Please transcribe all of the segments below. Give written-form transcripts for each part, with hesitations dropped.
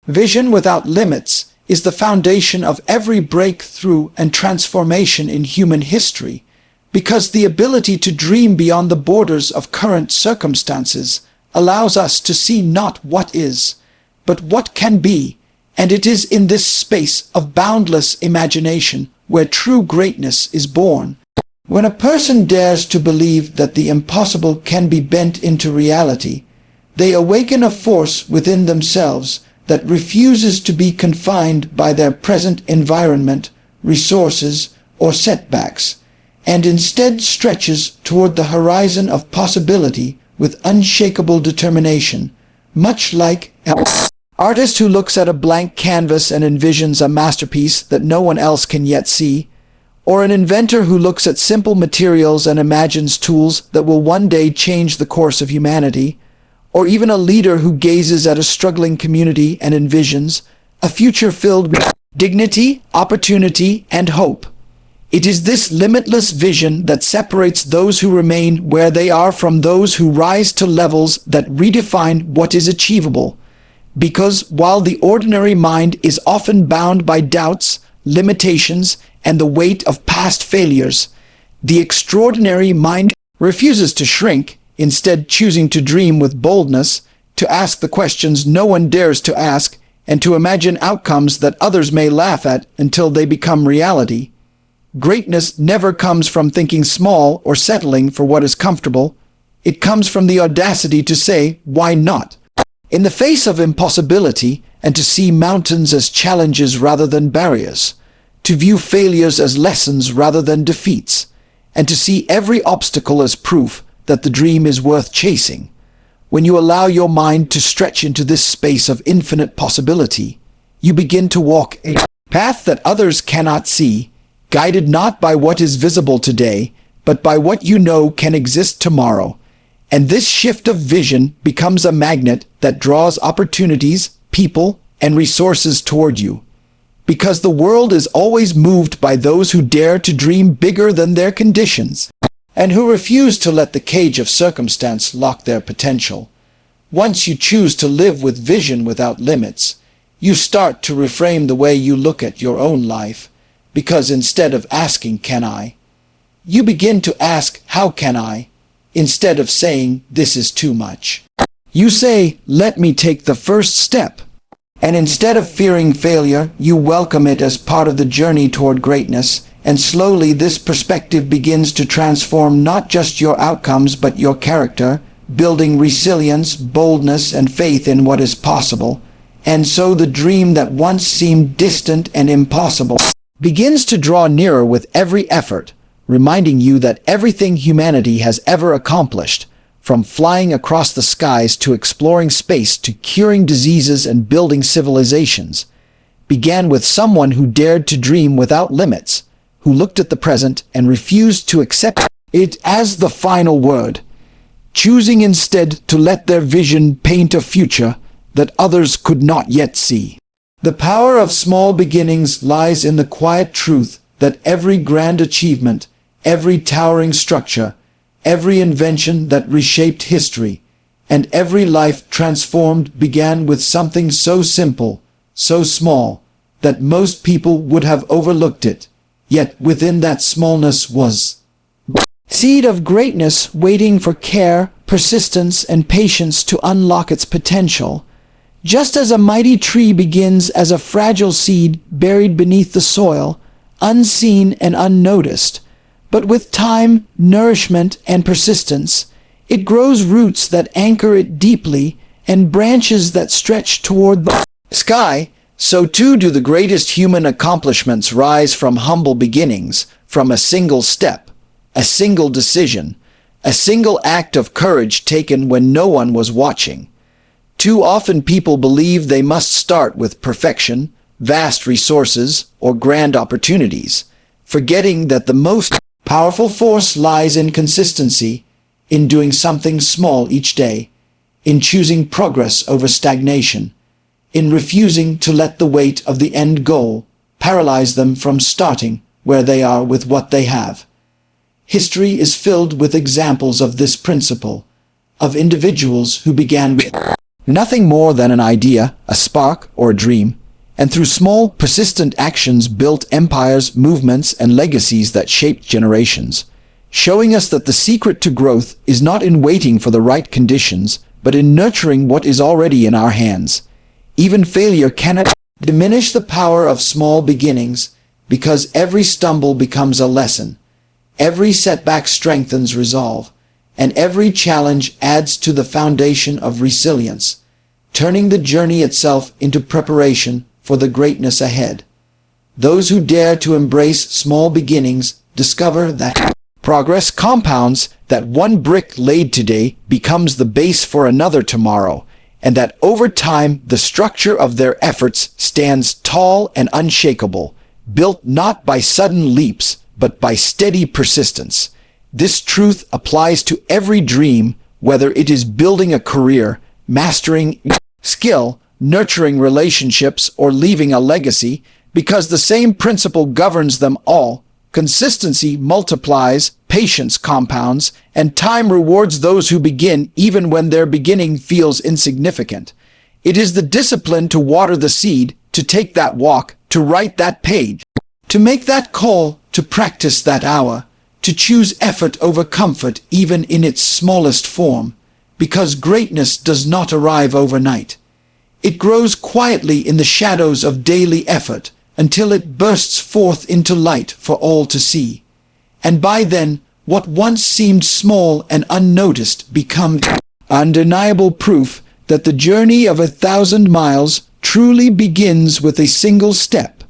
Vision without limits is the foundation of every breakthrough and transformation in human history, because the ability to dream beyond the borders of current circumstances allows us to see not what is, but what can be, and it is in this space of boundless imagination where true greatness is born. When a person dares to believe that the impossible can be bent into reality, they awaken a force within themselves that refuses to be confined by their present environment, resources, or setbacks, and instead stretches toward the horizon of possibility with unshakable determination, much like an artist who looks at a blank canvas and envisions a masterpiece that no one else can yet see, or an inventor who looks at simple materials and imagines tools that will one day change the course of humanity, or even a leader who gazes at a struggling community and envisions a future filled with dignity, opportunity, and hope. It is this limitless vision that separates those who remain where they are from those who rise to levels that redefine what is achievable. Because while the ordinary mind is often bound by doubts, limitations, and the weight of past failures, the extraordinary mind refuses to shrink, instead choosing to dream with boldness, to ask the questions no one dares to ask, and to imagine outcomes that others may laugh at until they become reality. Greatness never comes from thinking small or settling for what is comfortable. It comes from the audacity to say, why not? In the face of impossibility, and to see mountains as challenges rather than barriers, to view failures as lessons rather than defeats, and to see every obstacle as proof that the dream is worth chasing. When you allow your mind to stretch into this space of infinite possibility, you begin to walk a path that others cannot see, guided not by what is visible today, but by what you know can exist tomorrow. And this shift of vision becomes a magnet that draws opportunities, people, and resources toward you. Because the world is always moved by those who dare to dream bigger than their conditions, and who refuse to let the cage of circumstance lock their potential. Once you choose to live with vision without limits, you start to reframe the way you look at your own life, because instead of asking, "Can I?" you begin to ask, "How can I?" instead of saying, "This is too much." You say, "Let me take the first step." And instead of fearing failure, you welcome it as part of the journey toward greatness, and slowly this perspective begins to transform not just your outcomes but your character, building resilience, boldness, and faith in what is possible. And so the dream that once seemed distant and impossible begins to draw nearer with every effort, reminding you that everything humanity has ever accomplished, from flying across the skies to exploring space to curing diseases and building civilizations, began with someone who dared to dream without limits, who looked at the present and refused to accept it as the final word, choosing instead to let their vision paint a future that others could not yet see. The power of small beginnings lies in the quiet truth that every grand achievement, every towering structure, every invention that reshaped history, and every life transformed began with something so simple, so small, that most people would have overlooked it. Yet within that smallness was seed of greatness waiting for care, persistence, and patience to unlock its potential. Just as a mighty tree begins as a fragile seed buried beneath the soil, unseen and unnoticed, but with time, nourishment, and persistence, it grows roots that anchor it deeply and branches that stretch toward the sky. So too do the greatest human accomplishments rise from humble beginnings, from a single step, a single decision, a single act of courage taken when no one was watching. Too often people believe they must start with perfection, vast resources, or grand opportunities, forgetting that the most powerful force lies in consistency, in doing something small each day, in choosing progress over stagnation, in refusing to let the weight of the end goal paralyze them from starting where they are with what they have. History is filled with examples of this principle, of individuals who began with nothing more than an idea, a spark, or a dream, and through small, persistent actions built empires, movements, and legacies that shaped generations, showing us that the secret to growth is not in waiting for the right conditions, but in nurturing what is already in our hands. Even failure cannot diminish the power of small beginnings, because every stumble becomes a lesson, every setback strengthens resolve, and every challenge adds to the foundation of resilience, turning the journey itself into preparation for the greatness ahead. Those who dare to embrace small beginnings discover that progress compounds, that one brick laid today becomes the base for another tomorrow, and that over time the structure of their efforts stands tall and unshakable, built not by sudden leaps, but by steady persistence. This truth applies to every dream, whether it is building a career, mastering skill, nurturing relationships, or leaving a legacy, because the same principle governs them all. Consistency multiplies, patience compounds, and time rewards those who begin even when their beginning feels insignificant. It is the discipline to water the seed, to take that walk, to write that page, to make that call, to practice that hour, to choose effort over comfort even in its smallest form, because greatness does not arrive overnight. It grows quietly in the shadows of daily effort until it bursts forth into light for all to see. And by then, what once seemed small and unnoticed becomes undeniable proof that the journey of 1,000 miles truly begins with a single step.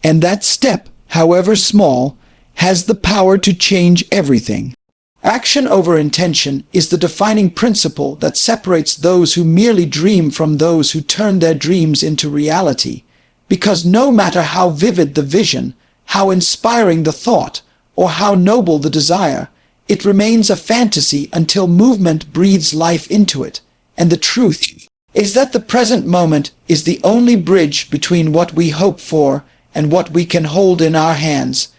And that step, however small, has the power to change everything. Action over intention is the defining principle that separates those who merely dream from those who turn their dreams into reality. Because no matter how vivid the vision, how inspiring the thought, or how noble the desire, it remains a fantasy until movement breathes life into it. And the truth is that the present moment is the only bridge between what we hope for and what we can hold in our hands.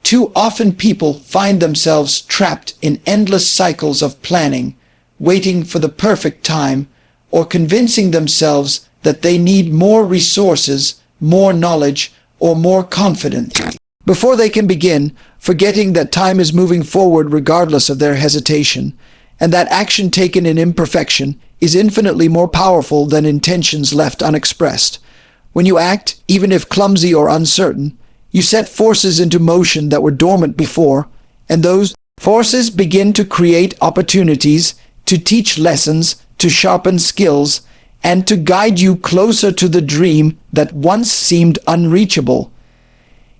Too often people find themselves trapped in endless cycles of planning, waiting for the perfect time, or convincing themselves that they need more resources, more knowledge, or more confidence before they can begin, forgetting that time is moving forward regardless of their hesitation, and that action taken in imperfection is infinitely more powerful than intentions left unexpressed. When you act, even if clumsy or uncertain, you set forces into motion that were dormant before, and those forces begin to create opportunities, to teach lessons, to sharpen skills, and to guide you closer to the dream that once seemed unreachable.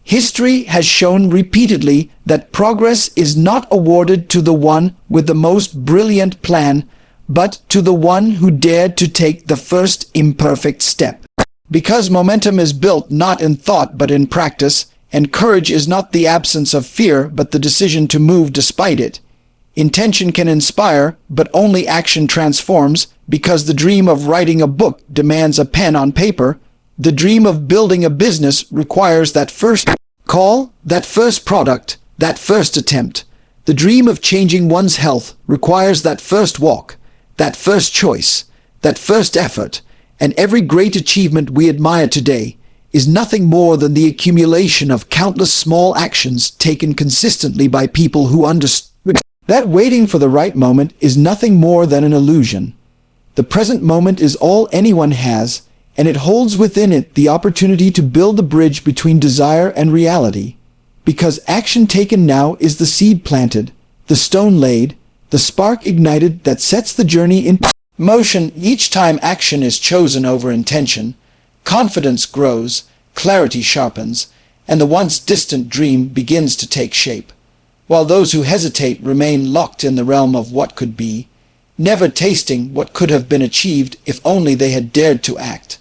History has shown repeatedly that progress is not awarded to the one with the most brilliant plan, but to the one who dared to take the first imperfect step. Because momentum is built not in thought but in practice, and courage is not the absence of fear but the decision to move despite it. Intention can inspire, but only action transforms, because the dream of writing a book demands a pen on paper. The dream of building a business requires that first call, that first product, that first attempt. The dream of changing one's health requires that first walk, that first choice, that first effort, and every great achievement we admire today is nothing more than the accumulation of countless small actions taken consistently by people who understood that waiting for the right moment is nothing more than an illusion. The present moment is all anyone has, and it holds within it the opportunity to build the bridge between desire and reality. Because action taken now is the seed planted, the stone laid, the spark ignited that sets the journey in motion. Each time action is chosen over intention, confidence grows, clarity sharpens, and the once distant dream begins to take shape, while those who hesitate remain locked in the realm of what could be, never tasting what could have been achieved if only they had dared to act.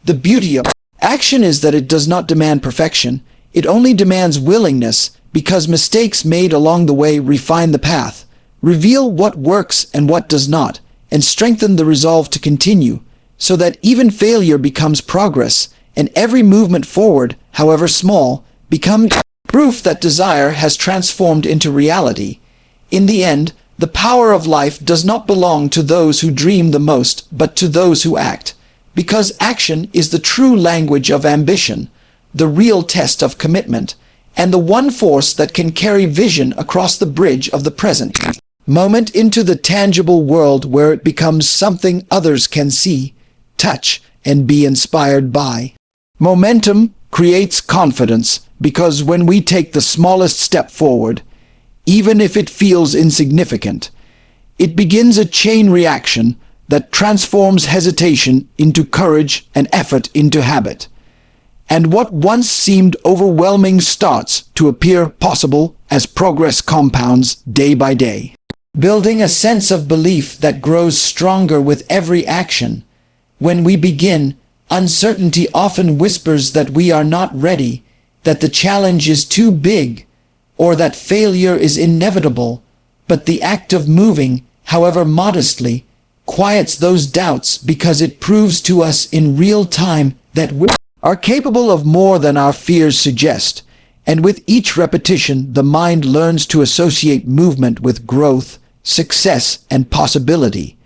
The beauty of action is that it does not demand perfection, it only demands willingness, because mistakes made along the way refine the path, reveal what works and what does not, and strengthen the resolve to continue, so that even failure becomes progress, and every movement forward, however small, becomes proof that desire has transformed into reality. In the end, The power of life does not belong to those who dream the most, but to those who act, because action is the true language of ambition, the real test of commitment, and the one force that can carry vision across the bridge of the present moment into the tangible world where it becomes something others can see, touch, and be inspired by. Momentum creates confidence because when we take the smallest step forward, even if it feels insignificant, it begins a chain reaction that transforms hesitation into courage and effort into habit. And what once seemed overwhelming starts to appear possible as progress compounds day by day, building a sense of belief that grows stronger with every action. When we begin, uncertainty often whispers that we are not ready, that the challenge is too big, or that failure is inevitable, but the act of moving, however modestly, quiets those doubts because it proves to us in real time that we are capable of more than our fears suggest, and with each repetition the mind learns to associate movement with growth, success, and possibility.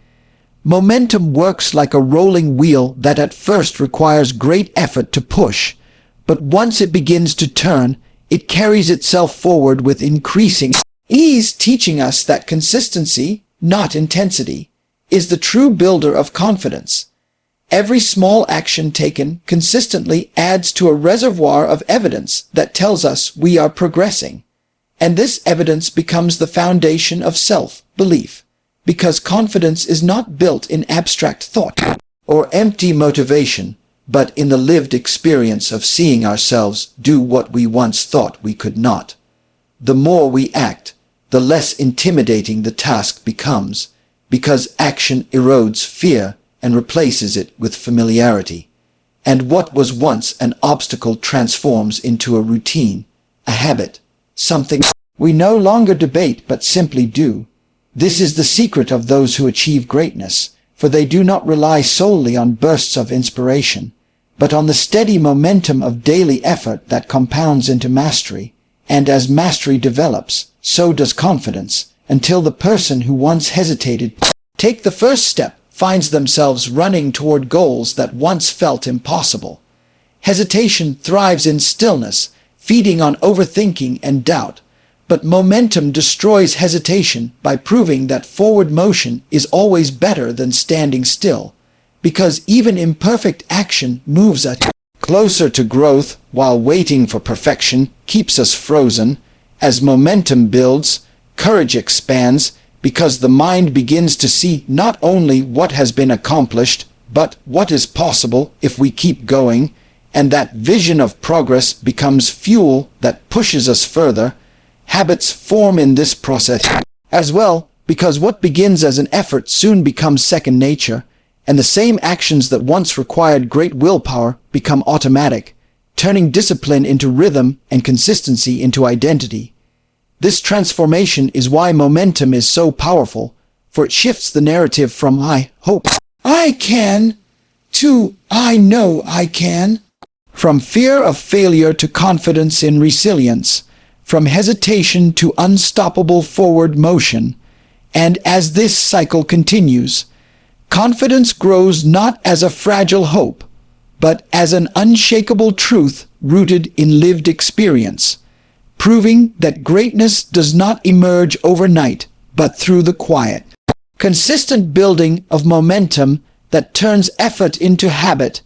Momentum works like a rolling wheel that at first requires great effort to push, but once it begins to turn, it carries itself forward with increasing ease, teaching us that consistency, not intensity, is the true builder of confidence. Every small action taken consistently adds to a reservoir of evidence that tells us we are progressing. And this evidence becomes the foundation of self-belief, because confidence is not built in abstract thought or empty motivation, but in the lived experience of seeing ourselves do what we once thought we could not. The more we act, the less intimidating the task becomes, because action erodes fear and replaces it with familiarity. And what was once an obstacle transforms into a routine, a habit, something we no longer debate but simply do. This is the secret of those who achieve greatness, for they do not rely solely on bursts of inspiration, but on the steady momentum of daily effort that compounds into mastery. And as mastery develops, so does confidence, until the person who once hesitated to take the first step finds themselves running toward goals that once felt impossible. Hesitation thrives in stillness, feeding on overthinking and doubt, but momentum destroys hesitation by proving that forward motion is always better than standing still, because even imperfect action moves us closer to growth, while waiting for perfection keeps us frozen. As momentum builds, courage expands, because the mind begins to see not only what has been accomplished, but what is possible if we keep going, and that vision of progress becomes fuel that pushes us further. Habits form in this process as well, because what begins as an effort soon becomes second nature, and the same actions that once required great willpower become automatic, turning discipline into rhythm and consistency into identity. This transformation is why momentum is so powerful, for it shifts the narrative from "I hope I can" to "I know I can", from fear of failure to confidence in resilience, from hesitation to unstoppable forward motion. And as this cycle continues, confidence grows not as a fragile hope, but as an unshakable truth rooted in lived experience, proving that greatness does not emerge overnight, but through the quiet, consistent building of momentum that turns effort into habit,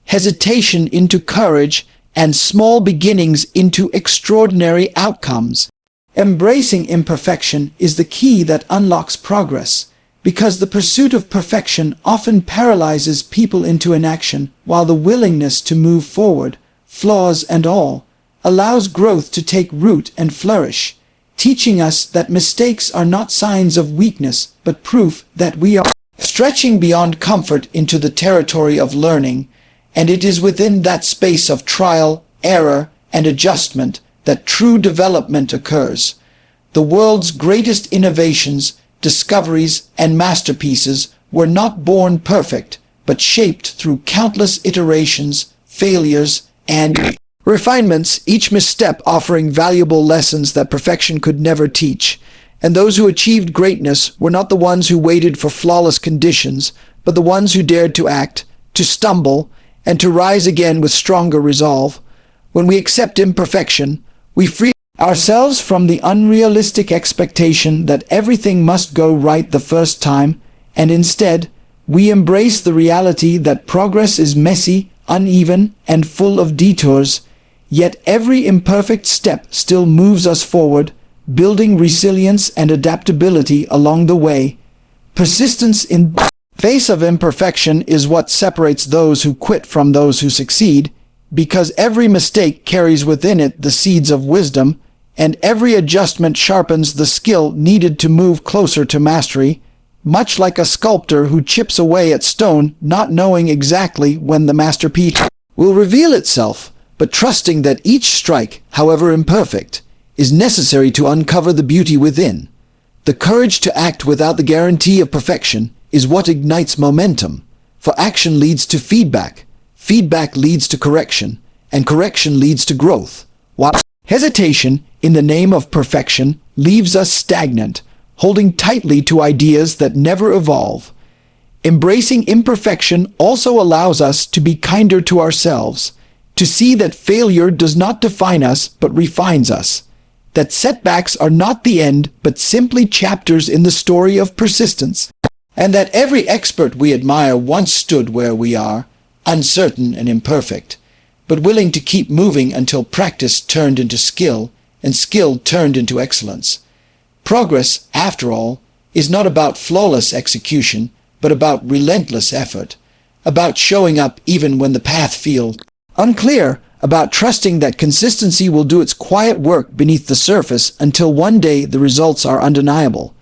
hesitation into courage, and small beginnings into extraordinary outcomes. Embracing imperfection is the key that unlocks progress, because the pursuit of perfection often paralyzes people into inaction, while the willingness to move forward, flaws and all, allows growth to take root and flourish, teaching us that mistakes are not signs of weakness, but proof that we are stretching beyond comfort into the territory of learning. And it is within that space of trial, error, and adjustment that true development occurs. The world's greatest innovations, discoveries, and masterpieces were not born perfect, but shaped through countless iterations, failures, and refinements, each misstep offering valuable lessons that perfection could never teach. And those who achieved greatness were not the ones who waited for flawless conditions, but the ones who dared to act, to stumble, and to rise again with stronger resolve. When we accept imperfection, we free ourselves from the unrealistic expectation that everything must go right the first time, and instead, we embrace the reality that progress is messy, uneven, and full of detours, yet every imperfect step still moves us forward, building resilience and adaptability along the way. Persistence in the face of imperfection is what separates those who quit from those who succeed, because every mistake carries within it the seeds of wisdom, and every adjustment sharpens the skill needed to move closer to mastery, much like a sculptor who chips away at stone, not knowing exactly when the masterpiece will reveal itself, but trusting that each strike, however imperfect, is necessary to uncover the beauty within. The courage to act without the guarantee of perfection is what ignites momentum, for action leads to feedback, feedback leads to correction, and correction leads to growth, while hesitation, in the name of perfection, leaves us stagnant, holding tightly to ideas that never evolve. Embracing imperfection also allows us to be kinder to ourselves, to see that failure does not define us but refines us, that setbacks are not the end but simply chapters in the story of persistence, and that every expert we admire once stood where we are, uncertain and imperfect, but willing to keep moving until practice turned into skill and skill turned into excellence. Progress, after all, is not about flawless execution, but about relentless effort, about showing up even when the path feels unclear, about trusting that consistency will do its quiet work beneath the surface until one day the results are undeniable.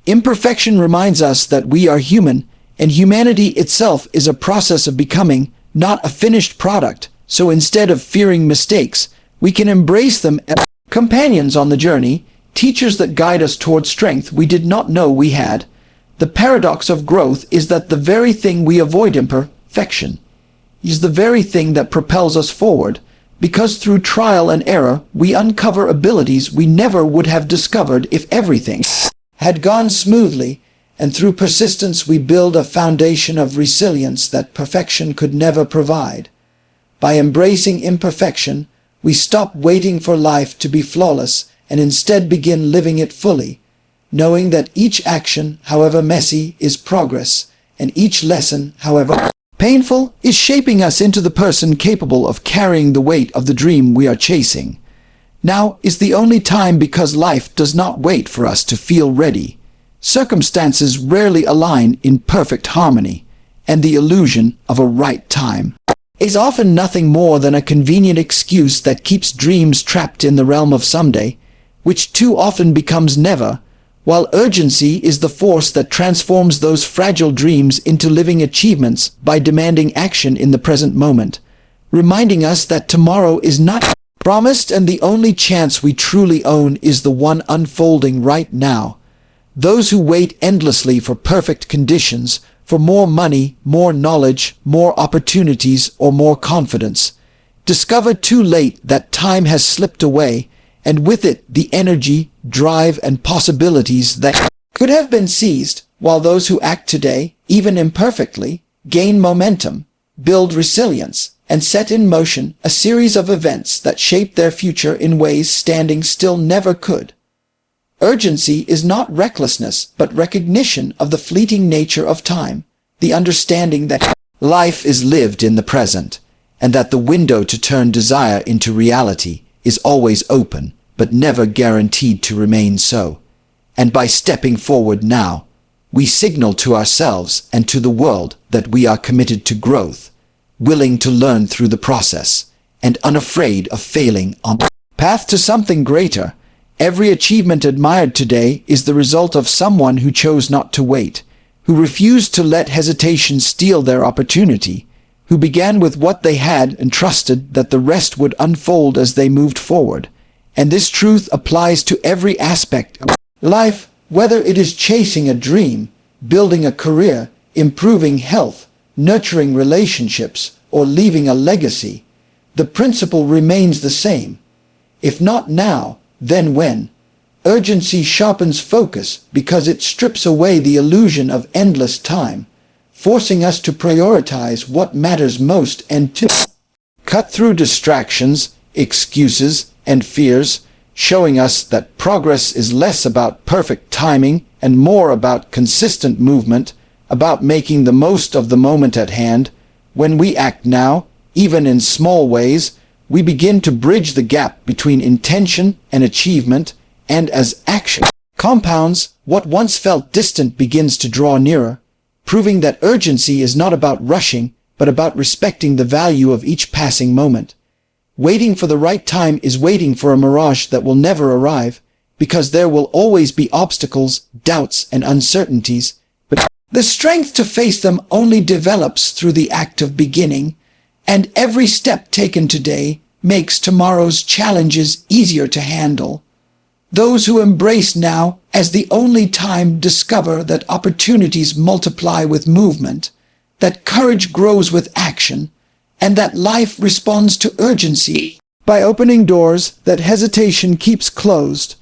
Imperfection reminds us that we are human, and humanity itself is a process of becoming, not a finished product. So instead of fearing mistakes, we can embrace them as companions on the journey, teachers that guide us toward strength we did not know we had. The paradox of growth is that the very thing we avoid, imperfection, is the very thing that propels us forward, because through trial and error we uncover abilities we never would have discovered if everything had gone smoothly, and through persistence we build a foundation of resilience that perfection could never provide. By embracing imperfection, we stop waiting for life to be flawless and instead begin living it fully, knowing that each action, however messy, is progress, and each lesson, however painful, is shaping us into the person capable of carrying the weight of the dream we are chasing. Now is the only time, because life does not wait for us to feel ready. Circumstances rarely align in perfect harmony, and the illusion of a right time is often nothing more than a convenient excuse that keeps dreams trapped in the realm of someday, which too often becomes never, while urgency is the force that transforms those fragile dreams into living achievements by demanding action in the present moment, reminding us that tomorrow is not promised and the only chance we truly own is the one unfolding right now. Those who wait endlessly for perfect conditions, for more money, more knowledge, more opportunities, or more confidence, discover too late that time has slipped away, and with it the energy, drive, and possibilities that could have been seized, while those who act today, even imperfectly, gain momentum, build resilience, and set in motion a series of events that shape their future in ways standing still never could. Urgency is not recklessness, but recognition of the fleeting nature of time, the understanding that life is lived in the present, and that the window to turn desire into reality is always open, but never guaranteed to remain so. And by stepping forward now, we signal to ourselves and to the world that we are committed to growth, willing to learn through the process, and unafraid of failing on the path to something greater. Every achievement admired today is the result of someone who chose not to wait, who refused to let hesitation steal their opportunity, who began with what they had and trusted that the rest would unfold as they moved forward. And this truth applies to every aspect of life, whether it is chasing a dream, building a career, improving health, nurturing relationships, or leaving a legacy. The principle remains the same. If not now, then when? Urgency sharpens focus because it strips away the illusion of endless time, forcing us to prioritize what matters most and to cut through distractions, excuses, and fears, showing us that progress is less about perfect timing and more about consistent movement, about making the most of the moment at hand. When we act now, even in small ways, we begin to bridge the gap between intention and achievement, and as action compounds, what once felt distant begins to draw nearer, proving that urgency is not about rushing, but about respecting the value of each passing moment. Waiting for the right time is waiting for a mirage that will never arrive, because there will always be obstacles, doubts, and uncertainties, but the strength to face them only develops through the act of beginning, and every step taken today makes tomorrow's challenges easier to handle. Those who embrace now as the only time discover that opportunities multiply with movement, that courage grows with action, and that life responds to urgency by opening doors that hesitation keeps closed,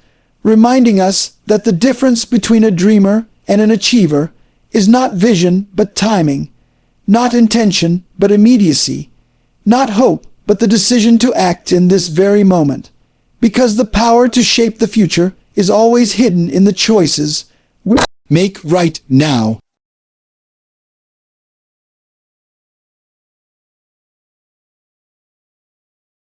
reminding us that the difference between a dreamer and an achiever is not vision but timing, not intention but immediacy, not hope but the decision to act in this very moment. Because the power to shape the future is always hidden in the choices we make right now.